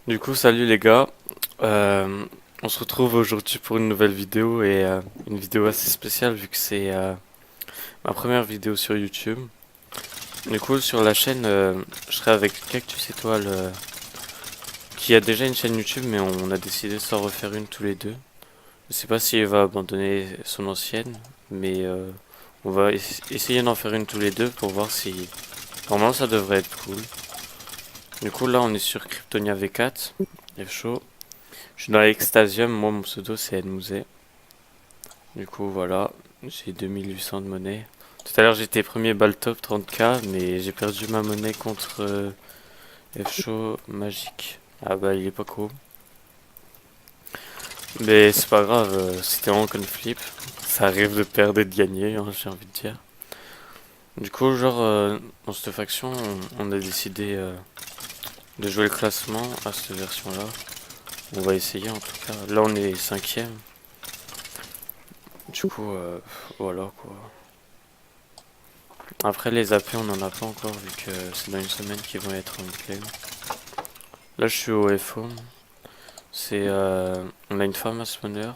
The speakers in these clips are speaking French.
Du coup, salut les gars. Euh, on se retrouve aujourd'hui pour une nouvelle vidéo et une vidéo assez spéciale vu que c'est ma première vidéo sur YouTube. Du coup, sur la chaîne, je serai avec Cactus Étoile qui a déjà une chaîne YouTube, mais on a décidé de s'en refaire une tous les deux. Je sais pas s'il va abandonner son ancienne, mais on va essayer d'en faire une tous les deux pour voir si. Normalement, ça devrait être cool. Du coup, là, on est sur Kryptonia V4. F chaud. Je suis dans l'Extasium, moi mon pseudo c'est Edmouzet. Du coup voilà, j'ai 2800 de monnaie. Tout à l'heure j'étais premier top 30k, mais j'ai perdu ma monnaie contre F-Show Magique. Ah bah il est pas cool. Mais c'est pas grave, c'était en coin flip. Ça arrive de perdre et de gagner, hein, j'ai envie de dire. Du coup genre dans cette faction on a décidé de jouer le classement à cette version là. On va essayer en tout cas. Là on est cinquième. Du coup voilà quoi. Après les AP on en a pas encore vu que c'est dans une semaine qu'ils vont être en claim. Là je suis au FO. C'est on a une farm à spawner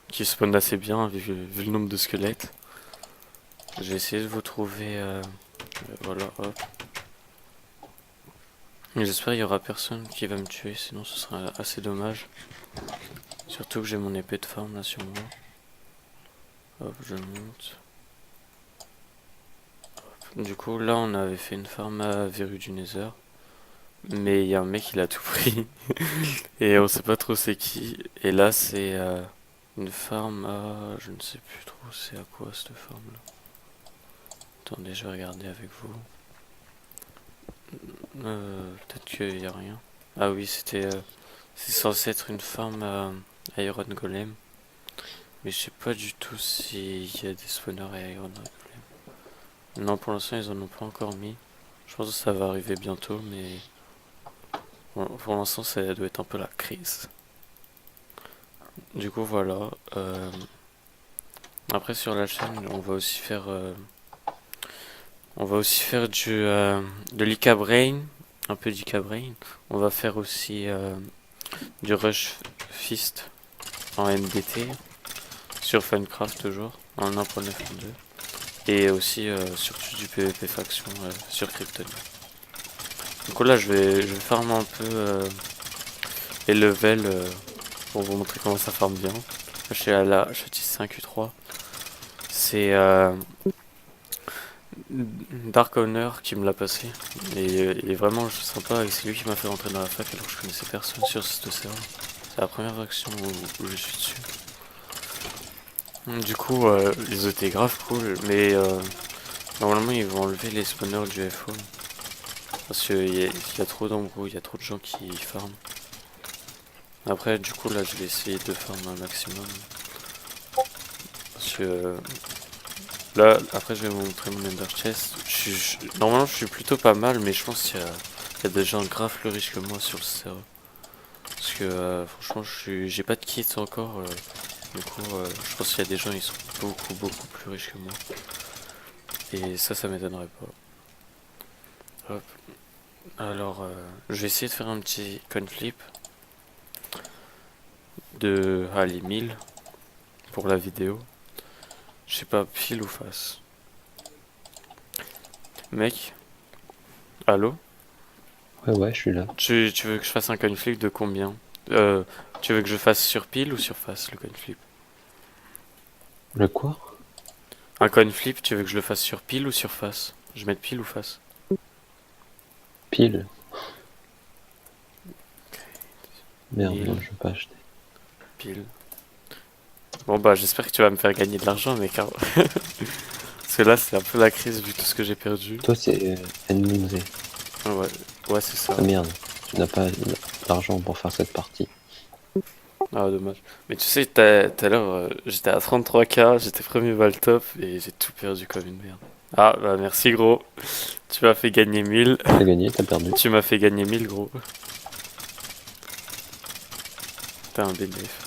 qui spawn assez bien vu le nombre de squelettes. Je vais essayer de vous trouver voilà hop. J'espère qu'il y aura personne qui va me tuer sinon ce sera assez dommage. Surtout que j'ai mon épée de farm là sur moi. Hop je monte. Du coup là on avait fait une farm à Verru du Nether. Mais il y a un mec il a tout pris. Et on sait pas trop c'est qui. Et là, c'est une farm à. Je ne sais plus trop c'est à quoi cette farm là. Attendez, je vais regarder avec vous. Peut-être qu'il y a rien. Ah oui, c'était. C'est censé être une farm à Iron Golem. Mais je sais pas du tout s'il y a des spawners à Iron Golem. Non, pour l'instant, ils en ont pas encore mis. Je pense que ça va arriver bientôt, mais. Pour l'instant, ça doit être un peu la crise. Du coup, voilà. Après sur la chaîne, on va aussi faire de l'Ica Brain, un peu d'Ica Brain. On va faire aussi du Rush Fist en MDT sur Funcraft toujours en 1.9.2 et aussi surtout du PvP faction sur Krypton. Du coup là je vais farmer un peu les levels pour vous montrer comment ça farme bien. Là, je suis à la Chatis 5 U3. C'est Dark Honor qui me l'a passé. Et il est vraiment sympa et c'est lui qui m'a fait rentrer dans la fac alors que je connaissais personne sur ce serveur. C'est la première action où je suis dessus. Du coup, ils étaient grave cool, mais normalement ils vont enlever les spawners du FO. Parce qu'il y a trop d'embrouilles, il y a trop de gens qui farment. Après, du coup, là je vais essayer de farm un maximum. Parce que là, après je vais vous montrer mon Ender Chest. Normalement je suis plutôt pas mal, mais je pense qu'il y a des gens grave plus riches que moi sur le serveur. Parce que franchement, j'ai pas de kit encore. Du coup, je pense qu'il y a des gens qui sont beaucoup plus riches que moi. Et ça m'étonnerait pas. Hop. Alors, je vais essayer de faire un petit coin flip de allez 1000 pour la vidéo. Je sais pas, pile ou face. Mec, allô? Ouais, ouais, je suis là. Tu veux que je fasse un coin flip de combien? Euh, Tu veux que je fasse sur pile ou sur face le coin flip? Le quoi? Un coin flip, tu veux que je le fasse sur pile ou sur face? Je mette pile ou face? Pile. Merde, non, 1000, je veux pas acheter. pile. Bon bah j'espère que tu vas me faire gagner de l'argent mec, hein. Parce que là c'est un peu la crise vu tout ce que j'ai perdu. Toi, c'est Nmunze. Ouais, ouais c'est ça. Ah merde, tu n'as pas l'argent pour faire cette partie. Ah dommage. Mais tu sais, tout à l'heure j'étais à 33k, j'étais premier top et j'ai tout perdu comme une merde. Ah bah merci gros. Tu m'as fait gagner 1000. T'as gagné, t'as perdu. Tu m'as fait gagner 1000 gros. T'as un bénéf.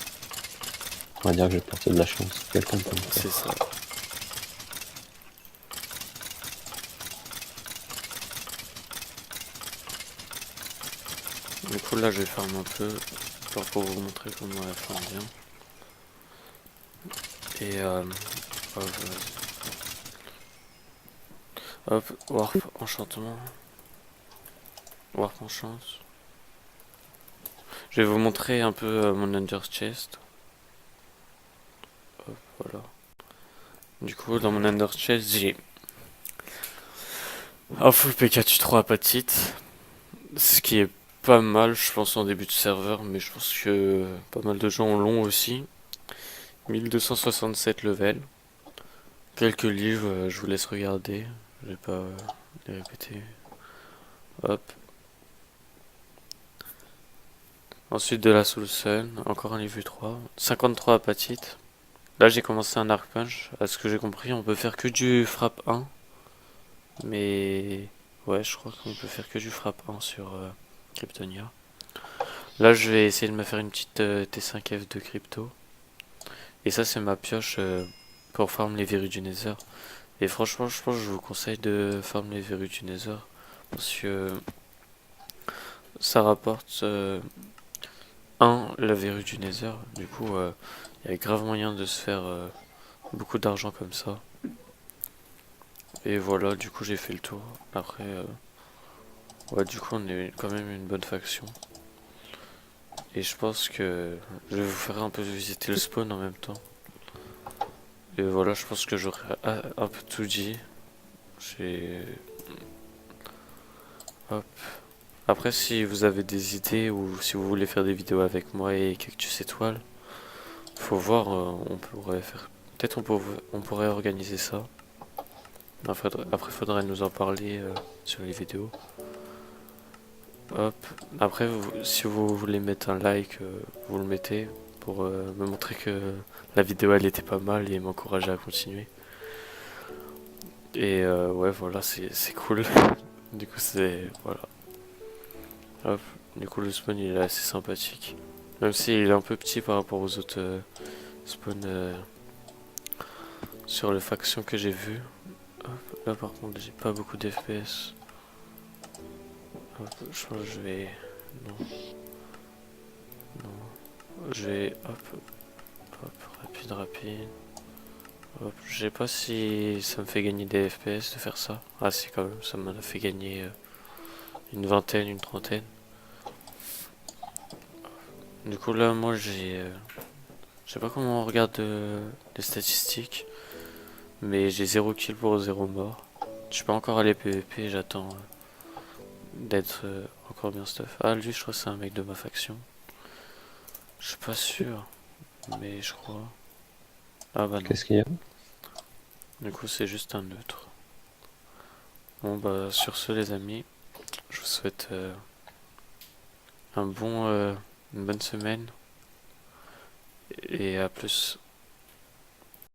On va dire que j'ai porté de la chance. Quelqu'un peut me C'est faire. ça. Du coup là je vais farm un peu, genre pour vous montrer comment elle farm bien. Et hop, hop, warp, enchantement, warp enchant. Je vais vous montrer un peu mon Under Chest. Hop, voilà. Du coup dans mon Under Chest j'ai un full Pikachu 3 apatite, ce qui est pas mal je pense en début de serveur, mais je pense que pas mal de gens l'ont aussi. 1267 level. Quelques livres, je vous laisse regarder. Je vais pas les répéter. Hop. Ensuite de la Soul Sun, encore un livre 3. 53 apatites. Là j'ai commencé un Arc Punch. À ce que j'ai compris, on peut faire que du frappe 1. Mais ouais, je crois qu'on peut faire que du frappe 1 sur Kryptonia. Là je vais essayer de me faire une petite T5F de crypto. Et ça c'est ma pioche pour farm les verrues du Nether. Et franchement je pense que je vous conseille de farm les verrues du Nether. Parce que ça rapporte la verrue du Nether. Du coup il y a grave moyen de se faire beaucoup d'argent comme ça. Et voilà, du coup j'ai fait le tour. Après, ouais, du coup on est quand même une bonne faction. Et je pense que je vais vous faire un peu visiter le spawn en même temps. Et voilà, je pense que j'aurai un peu tout dit. J'ai... Hop. Après, si vous avez des idées ou si vous voulez faire des vidéos avec moi et Cactus Étoile, faut voir, on pourrait faire... Peut-être on pourrait organiser ça. Après, faudrait nous en parler sur les vidéos. Hop. Après, si vous voulez mettre un like, vous le mettez pour me montrer que la vidéo elle était pas mal et m'encourager à continuer. Et ouais, voilà, c'est cool. Du coup, c'est. Voilà. Hop. Du coup, le spawn il est assez sympathique. Même s'il est un peu petit par rapport aux autres spawns sur les factions que j'ai vues. Hop. Là, par contre, j'ai pas beaucoup d'FPS. Je pense que je vais. Non. Non. Je vais. Hop. Hop. Rapide. Hop. Je sais pas si ça me fait gagner des FPS de faire ça. Ah, si, quand même. Ça m'en a fait gagner une vingtaine, une trentaine. Du coup, là, moi, j'ai. Je sais pas comment on regarde les statistiques. Mais j'ai 0 kill pour 0 mort. Je suis pas encore allé PVP, j'attends d'être encore bien stuff. Ah, lui, je crois que c'est un mec de ma faction. Je suis pas sûr, mais je crois. Ah bah non. Qu'est-ce qu'il y a? Du coup, c'est juste un neutre. Bon bah, sur ce, les amis, je vous souhaite une bonne semaine et à plus.